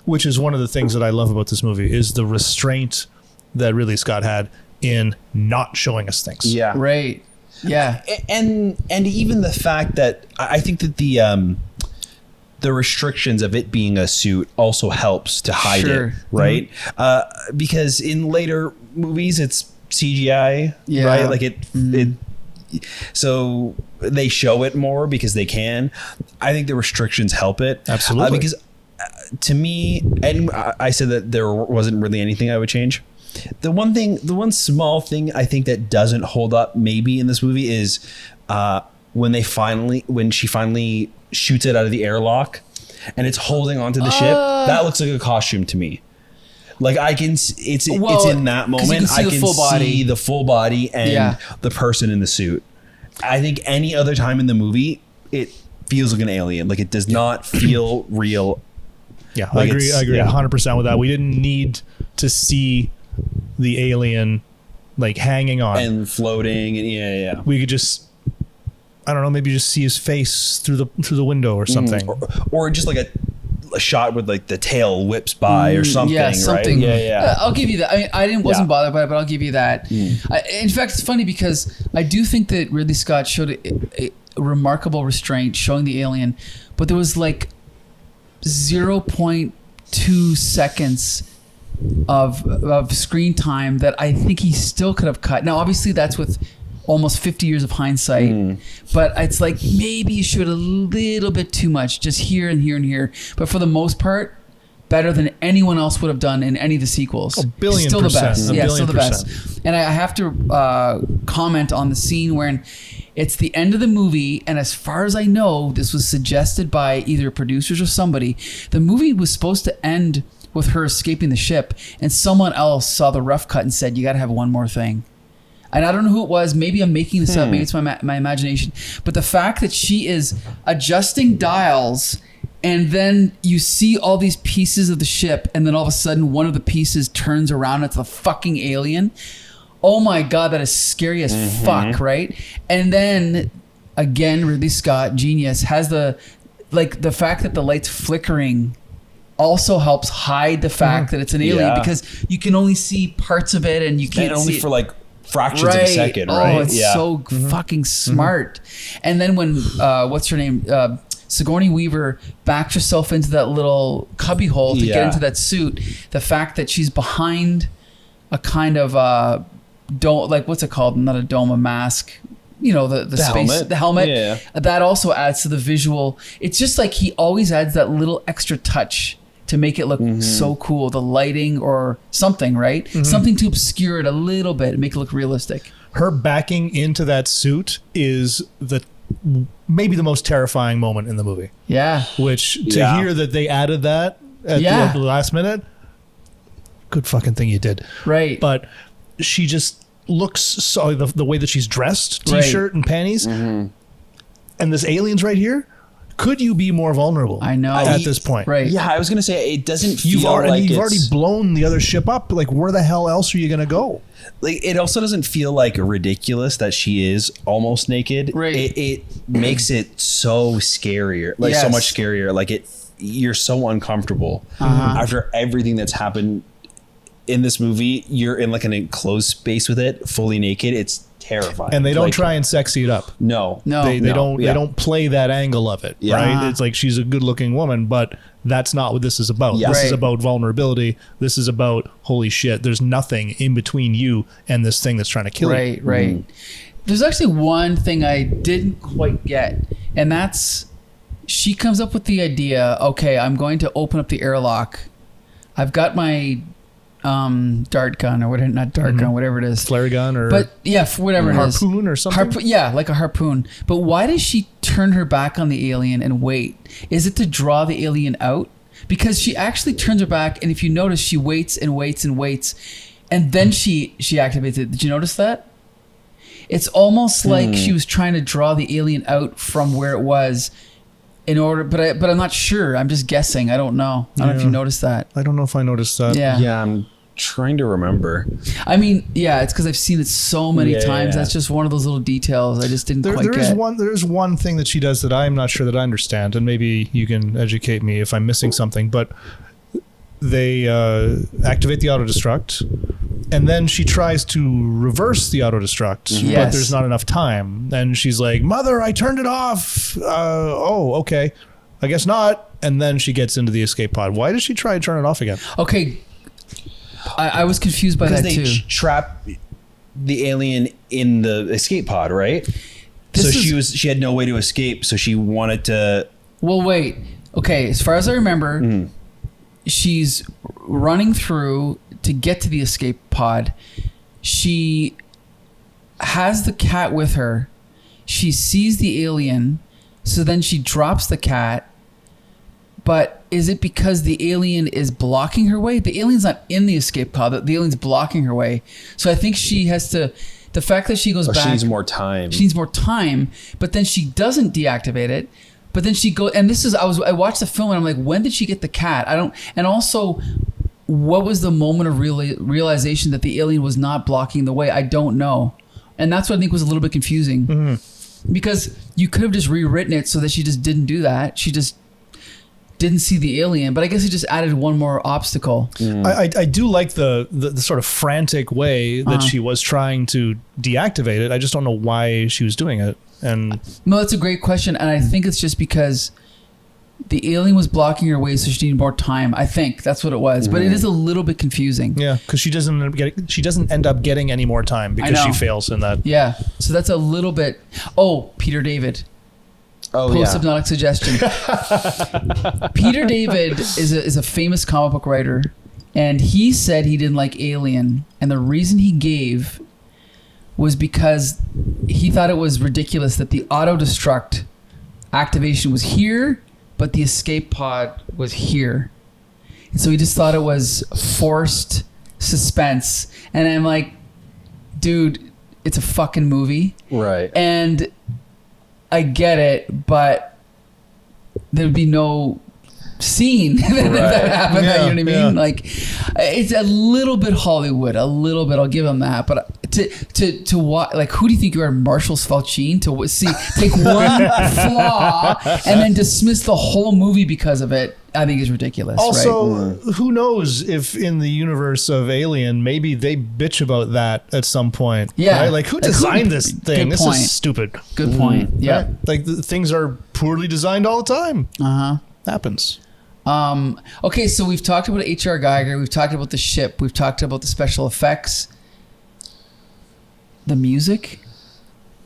Which is one of the things that I love about this movie is the restraint that Ridley Scott had in not showing us things. Yeah. Right. Yeah. And even the fact that I think that the restrictions of it being a suit also helps to hide Sure. it, right? Because in later movies it's CGI, Yeah. right? Like it so they show it more because they can. I think the restrictions help it. Absolutely. Because to me, and I said that there wasn't really anything I would change. The one small thing I think that doesn't hold up maybe in this movie is when she finally shoots it out of the airlock and it's holding onto the ship. That looks like a costume to me. Like it's in that moment I can see the full body and the person in the suit. I think any other time in the movie it feels like an alien. Like it does not feel real. Yeah, Like I agree yeah. 100% with that. We didn't need to see the alien like hanging on. And floating and yeah. We could just, I don't know, maybe just see his face through the window or something. Or just like a shot with like the tail whips by or something, Yeah, something. right? Yeah. I'll give you that. I mean, wasn't bothered by it, but I'll give you that. In fact, it's funny because I do think that Ridley Scott showed a remarkable restraint showing the alien, but there was like 0.2 seconds of screen time that I think he still could have cut. Now, obviously, that's with almost 50 years of hindsight, but it's like maybe you showed a little bit too much, just here and here and here. But for the most part, better than anyone else would have done in any of the sequels. A billion still the percent. best. A Yeah, billion still the best. And I have to comment on the scene where it's the end of the movie, and as far as I know, this was suggested by either producers or somebody. The movie was supposed to end with her escaping the ship, and someone else saw the rough cut and said, "You got to have one more thing." And I don't know who it was. Maybe I'm making this up. Maybe it's my imagination. But the fact that she is adjusting dials, and then you see all these pieces of the ship, and then all of a sudden one of the pieces turns around. It's the fucking alien. Oh my God, that is scary as fuck, right? And then again, Ridley Scott, genius, has the fact that the light's flickering also helps hide the fact that it's an alien because you can only see parts of it and you can't And only see for like fractions of a second, right? Oh, it's so fucking smart. And then when what's her name? Sigourney Weaver backs herself into that little cubby hole to get into that suit. The fact that she's behind a kind of dome, like what's it called? Not a dome, a mask. You know, the space, helmet. the helmet. Yeah. That also adds to the visual. It's just like he always adds that little extra touch to make it look so cool. The lighting or something, right? Something to obscure it a little bit and make it look realistic. Her backing into that suit is maybe the most terrifying moment in the movie. Yeah. Which to hear that they added that at the last minute, good fucking thing you did. Right. But she just looks so the way that she's dressed, t-shirt and panties, and this alien's right here. Could you be more vulnerable? I know at this point. Right. Yeah, I was gonna say it doesn't feel You've already it's blown the other ship up. Like, where the hell else are you gonna go? like it also doesn't feel like ridiculous that she is almost naked. Right. It makes it so scarier, like so much scarier. Like you're so uncomfortable after everything that's happened in this movie. You're in like an enclosed space with it, fully naked. It's terrifying. And they don't try and sexy it up. No. They don't play that angle of it, right? It's like she's a good-looking woman, but that's not what this is about. Yeah. This is about vulnerability. This is about, holy shit, there's nothing in between you and this thing that's trying to kill you. Right. There's actually one thing I didn't quite get, and that's she comes up with the idea, okay, I'm going to open up the airlock. I've got my dart gun or whatever, not dart gun, whatever it is. Flare gun or But yeah, whatever it is. harpoon or something. Yeah, like a harpoon. But why does she turn her back on the alien and wait? Is it to draw the alien out? Because she actually turns her back, and if you notice, she waits and waits and waits, and then she activates it. Did you notice that? It's almost like she was trying to draw the alien out from where it was in order, but I'm not sure. I'm just guessing. I don't know. I don't know if you noticed that. I don't know if I noticed that. Yeah, I'm trying to remember. I mean, yeah, it's because I've seen it so many times. That's just one of those little details I just didn't quite get. There's one thing that she does that I'm not sure that I understand, and maybe you can educate me if I'm missing something, but they activate the auto-destruct, and then she tries to reverse the auto-destruct, but there's not enough time. And she's like, "Mother, I turned it off." Oh, okay. I guess not. And then she gets into the escape pod. Why does she try to turn it off again? Okay. I was confused by that too. Because they trap the alien in the escape pod, right? She had no way to escape, so she wanted to... Well, wait. Okay, as far as I remember, she's running through to get to the escape pod. She has the cat with her. She sees the alien, so then she drops the cat. But is it because the alien is blocking her way? The alien's not in the escape pod. The alien's blocking her way. So I think she has to... The fact that she goes back... She needs more time. She needs more time, but then she doesn't deactivate it. But then she goes... And this is... I watched the film and I'm like, when did she get the cat? I don't... And also, what was the moment of realization that the alien was not blocking the way? I don't know. And that's what I think was a little bit confusing. Because you could have just rewritten it so that she just didn't do that. She just... didn't see the alien, but I guess it just added one more obstacle. I do like the sort of frantic way that she was trying to deactivate it. I just don't know why she was doing it. And no, that's a great question, and I think it's just because the alien was blocking her way, so she needed more time. I think that's what it was, but it is a little bit confusing. Yeah, because she doesn't end up getting any more time because she fails in that. Yeah, so that's a little bit. Oh, Peter David. Post-hypnotic suggestion. Peter David is a famous comic book writer, and he said he didn't like Alien, and the reason he gave was because he thought it was ridiculous that the auto-destruct activation was here, but the escape pod was here. And so he just thought it was forced suspense. And I'm like, dude, it's a fucking movie. Right. And I get it, but there'd be no scene that happened. You know what I mean? Like, it's a little bit Hollywood, a little bit. I'll give them that. But to watch, like, who do you think you are, Marshall Falcine? To see, take one flaw and then dismiss the whole movie because of it, I think is ridiculous. Also, who knows if in the universe of Alien, maybe they bitch about that at some point. Yeah, right? Like, who designed this thing? This point. is stupid. Good point. Yeah, right? Like things are poorly designed all the time. Happens. Okay, so we've talked about H.R. Geiger. We've talked about the ship. We've talked about the special effects. The music,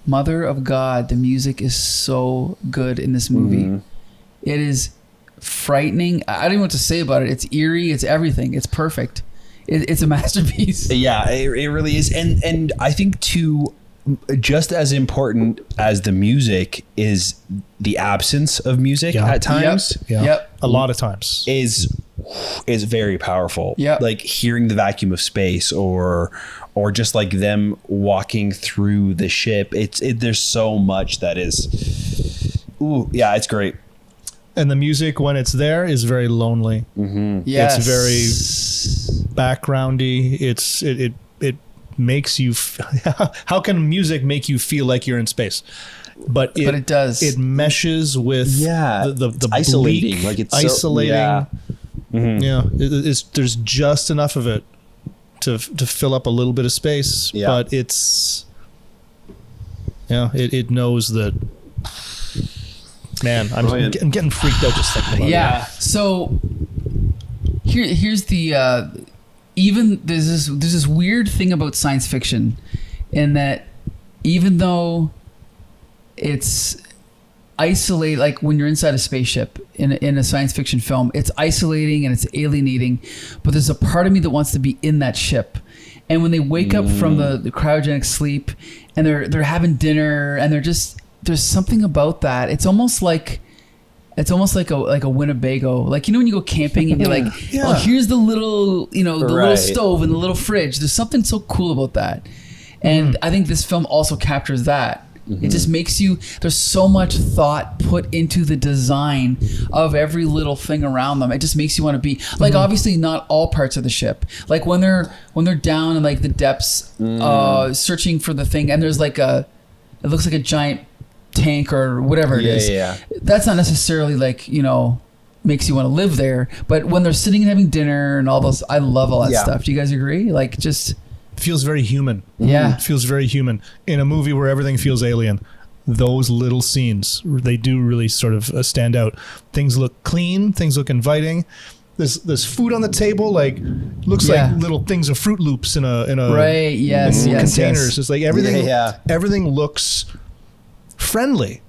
Mother of God, the music is so good in this movie. It is frightening. I don't even know what to say about it. It's eerie. It's everything. It's perfect. It's a masterpiece. Yeah, it really is. And I think too, just as important as the music is the absence of music at times. Yep. A lot of times is very powerful. Yeah. Like hearing the vacuum of space or just like them walking through the ship. There's so much that is, it's great. And the music, when it's there, is very lonely. Yes. It's very backgroundy. It makes you... How can music make you feel like you're in space? But it does. It meshes with the isolating. Bleak, like it's isolating. There's just enough of it to fill up a little bit of space. Yeah. But it's... it knows that... Man, I'm getting freaked out just thinking about it. Yeah. So here's the even there's this weird thing about science fiction, in that even though it's isolate, like when you're inside a spaceship in a science fiction film, it's isolating and it's alienating, but there's a part of me that wants to be in that ship. And when they wake up from the cryogenic sleep and they're having dinner and there's something about that. It's almost like a Winnebago. Like, when you go camping and you're like, oh, here's the little, the little stove and the little fridge. There's something so cool about that. And I think this film also captures that. It just makes there's so much thought put into the design of every little thing around them. It just makes you want to be like, obviously not all parts of the ship. Like when they're down in like the depths, searching for the thing, and there's like it looks like a giant tank or whatever it is. Yeah. That's not necessarily like, makes you want to live there. But when they're sitting and having dinner and all those, I love all that stuff. Do you guys agree? Like, just feels very human. Yeah. It feels very human. In a movie where everything feels alien, those little scenes, they do really sort of stand out. Things look clean. Things look inviting. There's food on the table, like looks like little things of Fruit Loops in a right. Yes. Yes. containers. Yes. It's like everything. Everything looks friendly.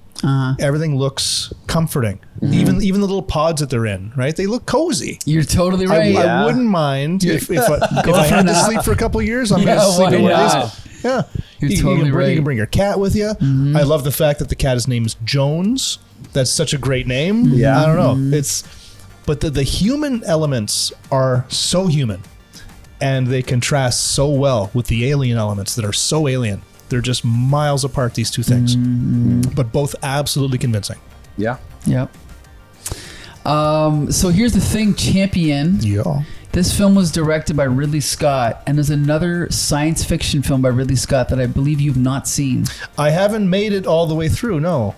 Everything looks comforting. Even the little pods that they're in, right? They look cozy. You're totally right. I wouldn't mind if I had to sleep for a couple of years. I'm going to sleep in one of these. Yeah, you're totally right. You can bring your cat with you. I love the fact that the cat is named Jones. That's such a great name. Yeah, I don't know. But the human elements are so human, and they contrast so well with the alien elements that are so alien. They're just miles apart, these two things, but both absolutely convincing. Yeah. Yep. So here's the thing, Champion. Yeah. This film was directed by Ridley Scott, and there's another science fiction film by Ridley Scott that I believe you've not seen. I haven't made it all the way through, no.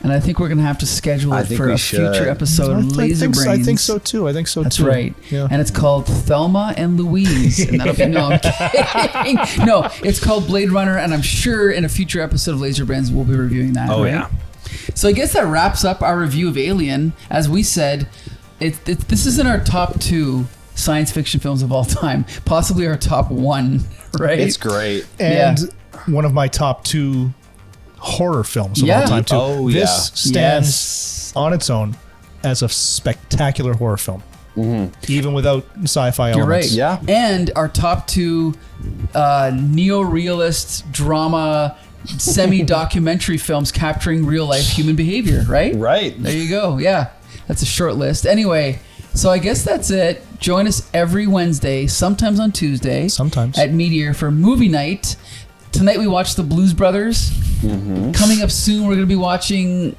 And I think we're going to have to schedule it for a future episode of Laser Brains. I think so too. That's right. Yeah. And it's called Thelma and Louise. And that'll be, no, I'm kidding. No, it's called Blade Runner, and I'm sure in a future episode of Laser Brains we'll be reviewing that. Oh, right? yeah. So I guess that wraps up our review of Alien. As we said, this is in our top 2 science fiction films of all time. Possibly our top 1, right? It's great. And one of my top 2 horror films of all time too. Oh, this stands on its own as a spectacular horror film, even without sci-fi elements. You're right. Yeah. And our top 2 neo-realist drama, semi-documentary films capturing real-life human behavior. Right. Right. There you go. Yeah, that's a short list. Anyway, so I guess that's it. Join us every Wednesday, sometimes on Tuesday, at Meteor for movie night. Tonight we watched The Blues Brothers. Coming up soon, we're going to be watching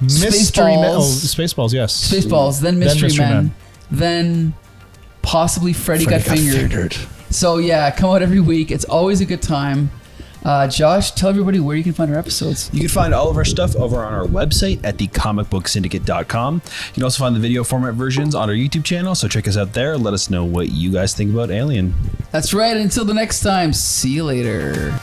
Spaceballs, yes. Spaceballs, then Mystery Men, then possibly Freddy Got Fingered. So yeah, come out every week. It's always a good time. Josh, tell everybody where you can find our episodes. You can find all of our stuff over on our website at thecomicbooksyndicate.com. You can also find the video format versions on our YouTube channel, so check us out there. Let us know what you guys think about Alien. That's right. Until the next time, see you later.